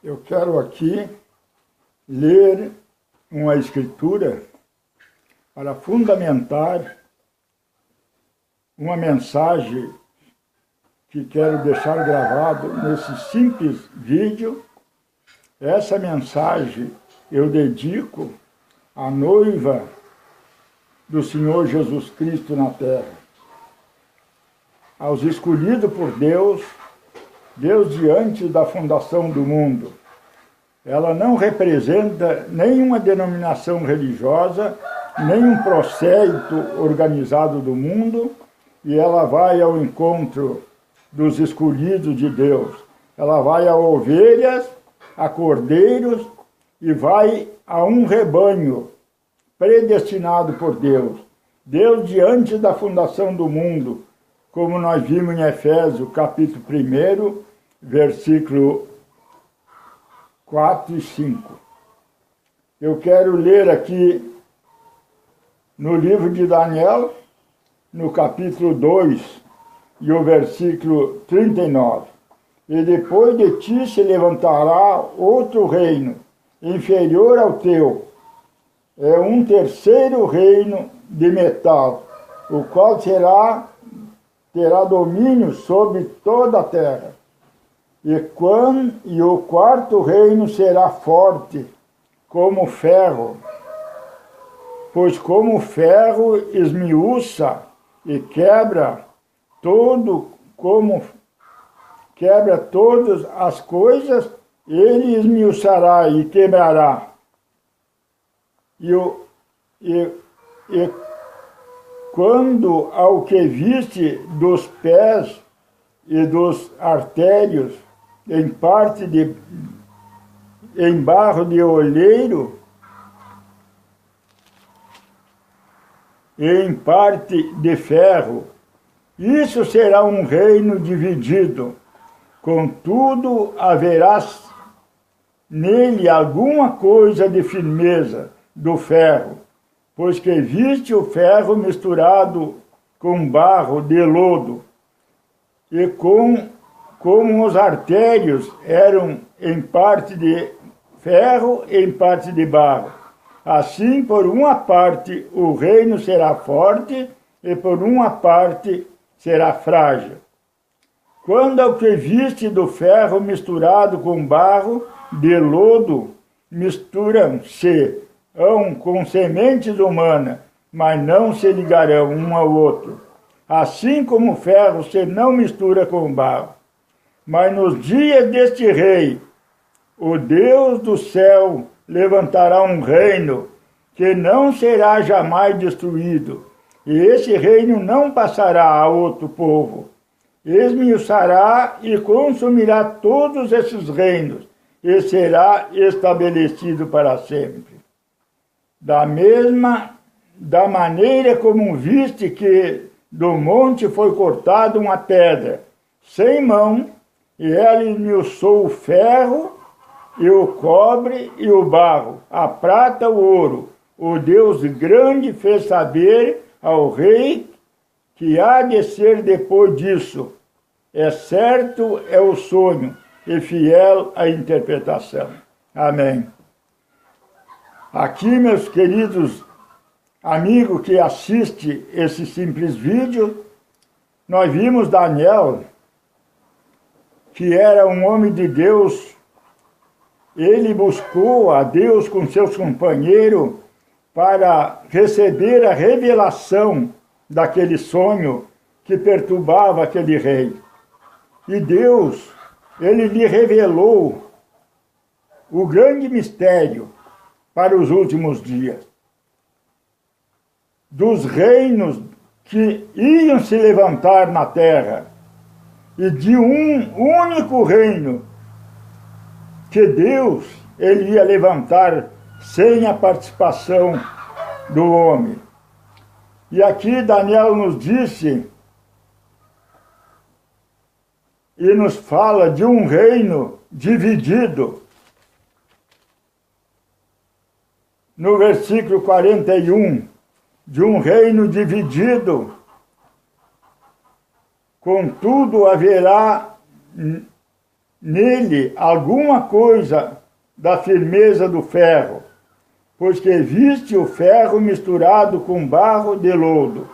Eu quero aqui ler uma escritura para fundamentar uma mensagem que quero deixar gravado nesse simples vídeo. Essa mensagem eu dedico à noiva do Senhor Jesus Cristo na terra, aos escolhidos por Deus, desde antes da fundação do mundo. Ela não representa nenhuma denominação religiosa, nenhum processo organizado do mundo, e ela vai ao encontro dos escolhidos de Deus. Ela vai a ovelhas, a cordeiros, e vai a um rebanho predestinado por Deus. Deus, diante da fundação do mundo, como nós vimos em Efésios, capítulo 1, versículo 4 e 5. Eu quero ler aqui no livro de Daniel, no capítulo 2, e o versículo 39. E depois de ti se levantará outro reino, inferior ao teu. É um terceiro reino de metal, o qual terá domínio sobre toda a terra. E o quarto reino será forte como ferro, pois como ferro esmiuça e quebra todas as coisas, ele esmiuçará e quebrará. E quando ao que viste dos pés e dos artérios em barro de oleiro, e em parte de ferro, isso será um reino dividido. Contudo, haverás nele alguma coisa de firmeza do ferro, pois que viste o ferro misturado com barro de lodo, e como os artérios eram em parte de ferro e em parte de barro. Assim, por uma parte, o reino será forte, e por uma parte será frágil. Quando ao que viste do ferro misturado com barro de lodo, misturam-se com sementes humanas, mas não se ligarão um ao outro. Assim como o ferro se não mistura com barro. Mas nos dias deste rei, o Deus do céu levantará um reino que não será jamais destruído, e esse reino não passará a outro povo. Esmiuçará e consumirá todos esses reinos, e será estabelecido para sempre. Da maneira como viste que do monte foi cortada uma pedra, sem mão, e ela esmiuçou o ferro, e o cobre e o barro, a prata, o ouro. O Deus grande fez saber ao rei que há de ser depois disso. É certo, é o sonho, e fiel a interpretação. Amém. Aqui, meus queridos amigos que assistem esse simples vídeo, nós vimos Daniel, que era um homem de Deus. Ele buscou a Deus com seus companheiros para receber a revelação daquele sonho que perturbava aquele rei. E Deus, ele lhe revelou o grande mistério para os últimos dias. Dos reinos que iam se levantar na terra, e de um único reino que Deus ele ia levantar sem a participação do homem. E aqui Daniel nos disse e nos fala de um reino dividido. No versículo 41, de um reino dividido, contudo haverá nele alguma coisa da firmeza do ferro, pois que viste o ferro misturado com barro de lodo.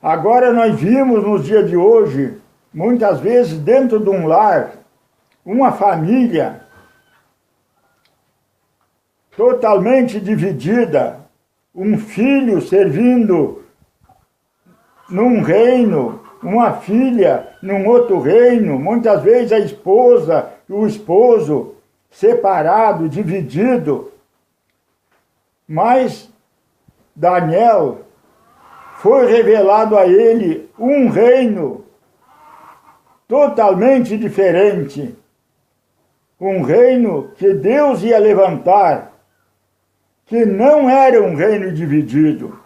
Agora nós vimos nos dias de hoje, muitas vezes dentro de um lar, uma família totalmente dividida, um filho servindo num reino, uma filha num outro reino, muitas vezes a esposa e o esposo separado, dividido. Mas Daniel foi revelado a ele um reino totalmente diferente, um reino que Deus ia levantar, que não era um reino dividido.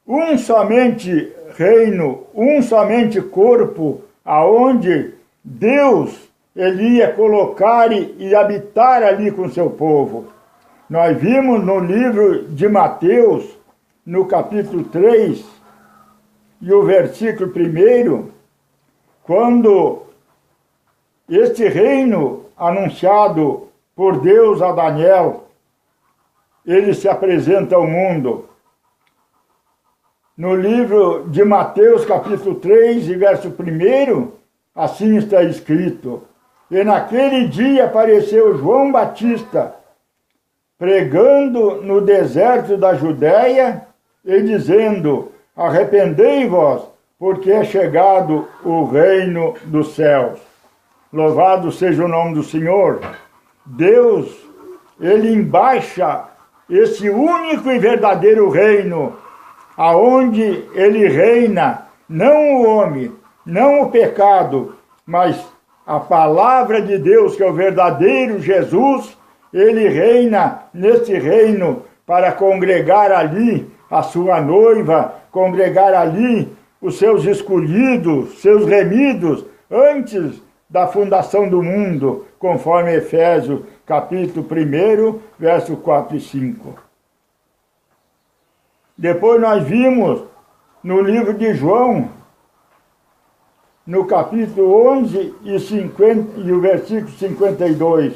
Um somente reino, um somente corpo, aonde Deus ele ia colocar e habitar ali com seu povo. Nós vimos no livro de Mateus, no capítulo 3, e o versículo 1, quando este reino anunciado por Deus a Daniel, ele se apresenta ao mundo. No livro de Mateus, capítulo 3, e verso 1, assim está escrito: E naquele dia apareceu João Batista, pregando no deserto da Judéia e dizendo: Arrependei-vos, porque é chegado o reino dos céus. Louvado seja o nome do Senhor. Deus, ele embaixa esse único e verdadeiro reino, aonde ele reina, não o homem, não o pecado, mas a palavra de Deus, que é o verdadeiro Jesus, ele reina nesse reino para congregar ali a sua noiva, congregar ali os seus escolhidos, seus remidos, antes da fundação do mundo, conforme Efésios, capítulo 1, verso 4 e 5. Depois nós vimos no livro de João, no capítulo 11 e o versículo 52,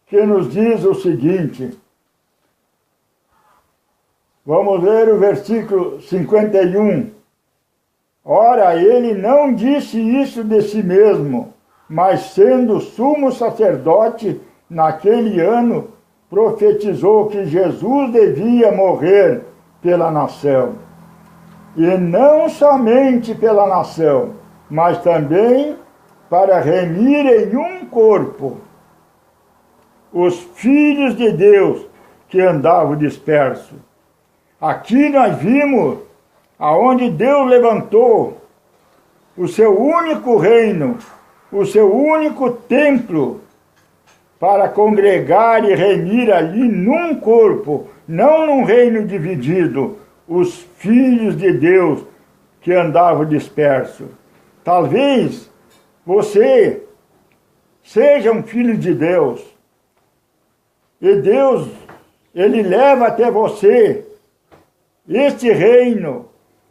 que nos diz o seguinte. Vamos ler o versículo 51. Ora, ele não disse isso de si mesmo, mas sendo sumo sacerdote naquele ano, profetizou que Jesus devia morrer pela nação. E não somente pela nação, mas também para remir em um corpo os filhos de Deus que andavam dispersos. Aqui nós vimos aonde Deus levantou o seu único reino, o seu único templo, para congregar e remir ali num corpo, não num reino dividido, os filhos de Deus que andavam dispersos. Talvez você seja um filho de Deus, e Deus, ele leva até você este reino,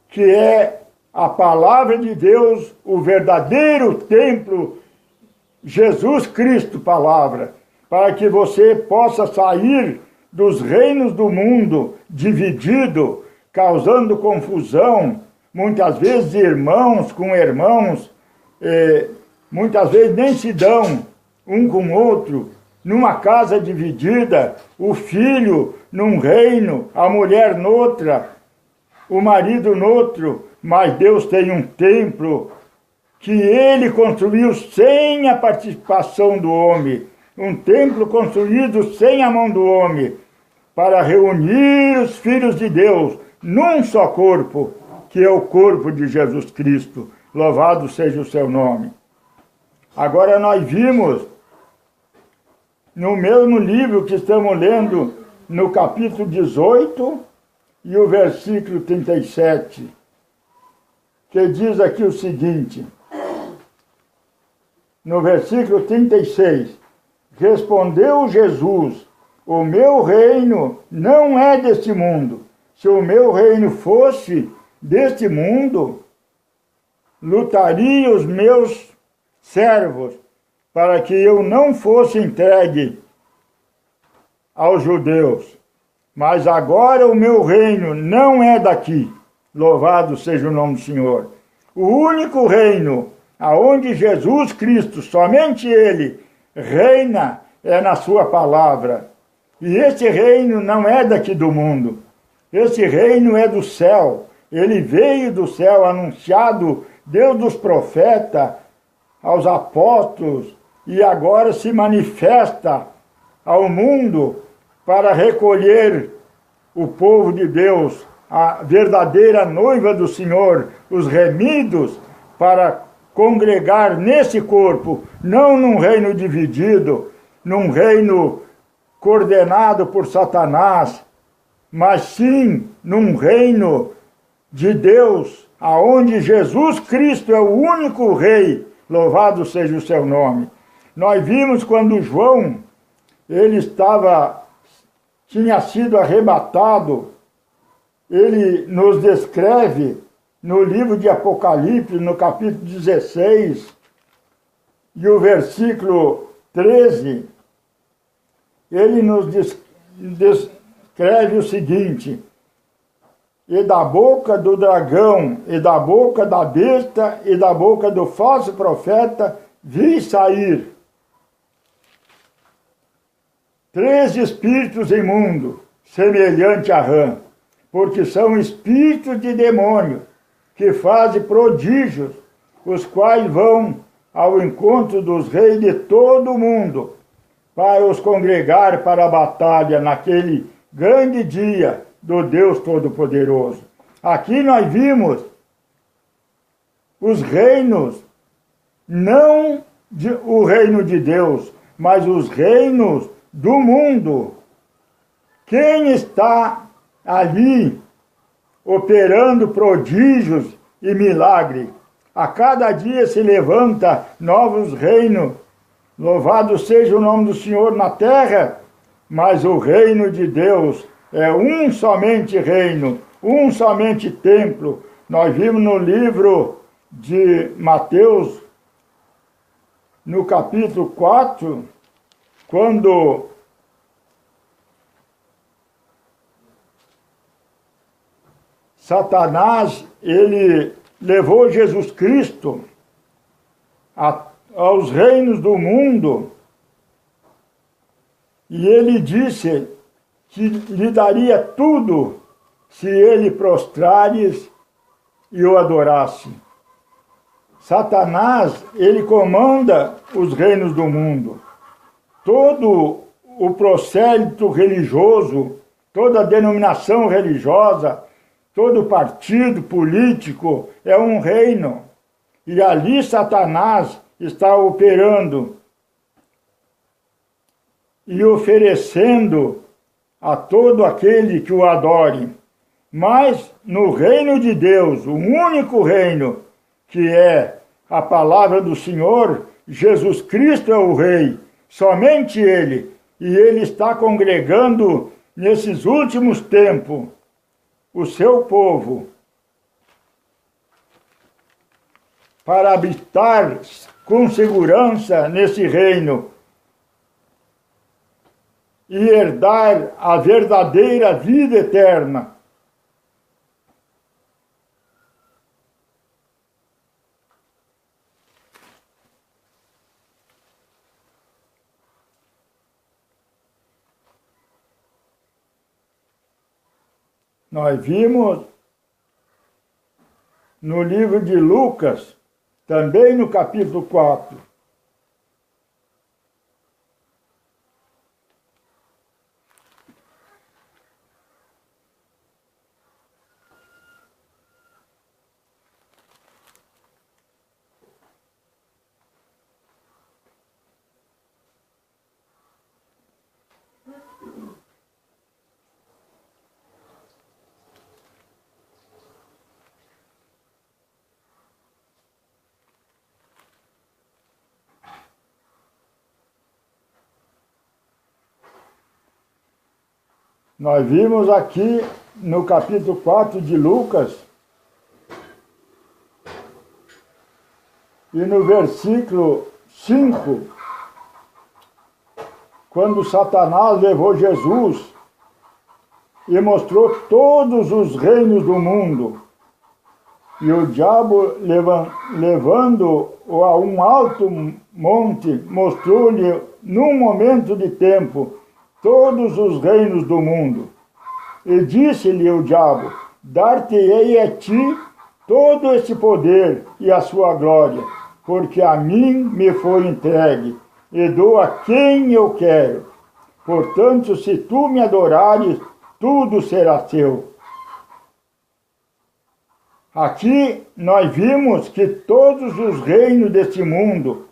que é a palavra de Deus, o verdadeiro templo, Jesus Cristo, palavra, para que você possa sair dos reinos do mundo dividido, causando confusão, muitas vezes irmãos com irmãos, muitas vezes nem se dão um com o outro, numa casa dividida, o filho num reino, a mulher noutra, o marido noutro, mas Deus tem um templo que ele construiu sem a participação do homem, um templo construído sem a mão do homem, para reunir os filhos de Deus num só corpo, que é o corpo de Jesus Cristo. Louvado seja o seu nome. Agora nós vimos, no mesmo livro que estamos lendo, no capítulo 18 e o versículo 37, que diz aqui o seguinte, no versículo 36, respondeu Jesus: o meu reino não é deste mundo. Se o meu reino fosse, deste mundo, lutaria os meus servos para que eu não fosse entregue aos judeus. Mas agora o meu reino não é daqui. Louvado seja o nome do Senhor. O único reino aonde Jesus Cristo, somente Ele, reina é na sua palavra. E esse reino não é daqui do mundo. Esse reino é do céu. Ele veio do céu, anunciado, Deus dos profetas, aos apóstolos, e agora se manifesta ao mundo para recolher o povo de Deus, a verdadeira noiva do Senhor, os remidos, para congregar nesse corpo, não num reino dividido, num reino coordenado por Satanás, mas sim num reino de Deus, aonde Jesus Cristo é o único rei, louvado seja o seu nome. Nós vimos quando João, ele tinha sido arrebatado, ele nos descreve no livro de Apocalipse, no capítulo 16, e o versículo 13, ele nos descreve o seguinte: e da boca do dragão, e da boca da besta, e da boca do falso profeta, vi sair 3 espíritos imundos, semelhante a rã, porque são espíritos de demônio, que fazem prodígios, os quais vão ao encontro dos reis de todo o mundo, para os congregar para a batalha naquele grande dia do Deus Todo-Poderoso. Aqui nós vimos os reinos, não o reino de Deus, mas os reinos do mundo. Quem está ali operando prodígios e milagres? A cada dia se levanta novos reinos. Louvado seja o nome do Senhor na terra, mas o reino de Deus é um somente reino, um somente templo. Nós vimos no livro de Mateus, no capítulo 4, quando Satanás, ele levou Jesus Cristo aos reinos do mundo, e ele disse que lhe daria tudo se ele prostrares e o adorasse. Satanás, ele comanda os reinos do mundo. Todo o prosélito religioso, toda a denominação religiosa, todo partido político é um reino. E ali Satanás está operando e oferecendo a todo aquele que o adore. Mas no reino de Deus, o único reino, que é a palavra do Senhor, Jesus Cristo é o Rei, somente Ele. E Ele está congregando nesses últimos tempos o seu povo para habitar com segurança nesse reino e herdar a verdadeira vida eterna. Nós vimos no livro de Lucas, também no capítulo 4, nós vimos aqui no capítulo 4 de Lucas, E no versículo 5, quando Satanás levou Jesus e mostrou todos os reinos do mundo, e o diabo, levando-o a um alto monte, mostrou-lhe, num momento de tempo, todos os reinos do mundo. E disse-lhe o diabo: dar-te-ei a ti todo esse poder e a sua glória, porque a mim me foi entregue, e dou a quem eu quero. Portanto, se tu me adorares, tudo será teu. Aqui nós vimos que todos os reinos deste mundo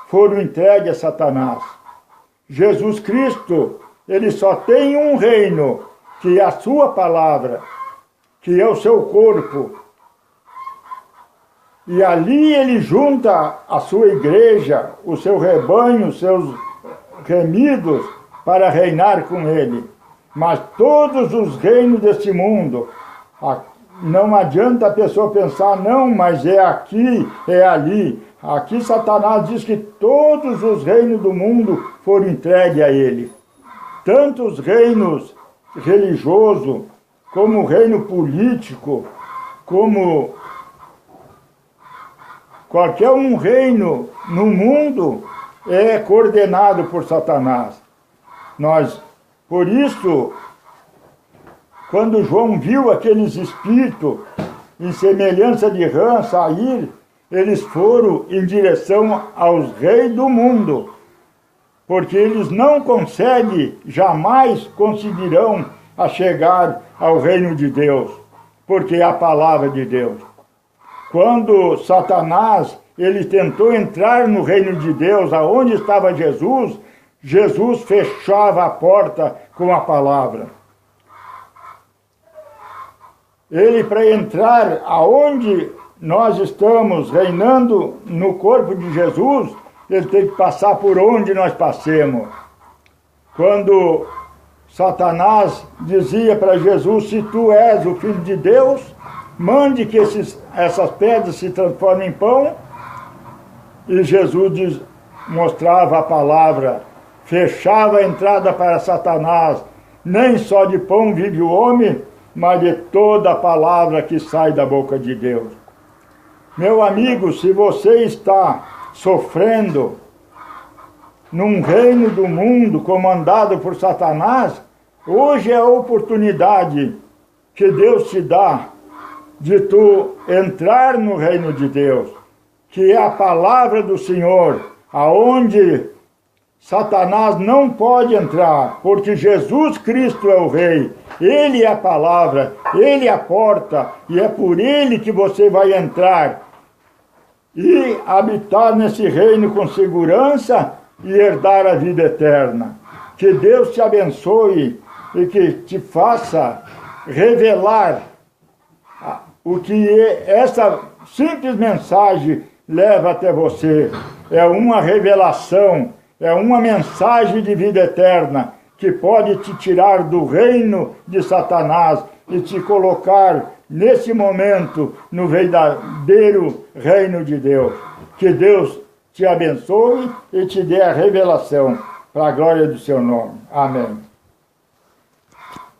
foram entregues a Satanás. Jesus Cristo, ele só tem um reino, que é a sua palavra, que é o seu corpo. E ali ele junta a sua igreja, o seu rebanho, os seus remidos, para reinar com ele. Mas todos os reinos deste mundo, não adianta a pessoa pensar, não, mas é aqui, é ali. Aqui Satanás diz que todos os reinos do mundo foram entregues a ele. Tanto os reinos religiosos, como o reino político, como qualquer um reino no mundo é coordenado por Satanás. Por isso, quando João viu aqueles espíritos em semelhança de rã sair, eles foram em direção aos reis do mundo, porque eles não conseguem, jamais conseguirão a chegar ao reino de Deus, porque é a palavra de Deus. Quando Satanás, ele tentou entrar no reino de Deus, aonde estava Jesus, Jesus fechava a porta com a palavra. Ele, para entrar aonde nós estamos reinando no corpo de Jesus, ele tem que passar por onde nós passemos. Quando Satanás dizia para Jesus: se tu és o Filho de Deus, mande que essas pedras se transformem em pão. E Jesus mostrava a palavra, fechava a entrada para Satanás. Nem só de pão vive o homem, mas de toda a palavra que sai da boca de Deus. Meu amigo, se você está sofrendo num reino do mundo comandado por Satanás, hoje é a oportunidade que Deus te dá de tu entrar no reino de Deus, que é a palavra do Senhor, aonde Satanás não pode entrar, porque Jesus Cristo é o Rei, Ele é a palavra, Ele é a porta, e é por Ele que você vai entrar e habitar nesse reino com segurança e herdar a vida eterna. Que Deus te abençoe e que te faça revelar o que essa simples mensagem leva até você. É uma revelação, é uma mensagem de vida eterna que pode te tirar do reino de Satanás e te colocar nesse momento no verdadeiro reino de Deus. Que Deus te abençoe e te dê a revelação para a glória do seu nome. Amém.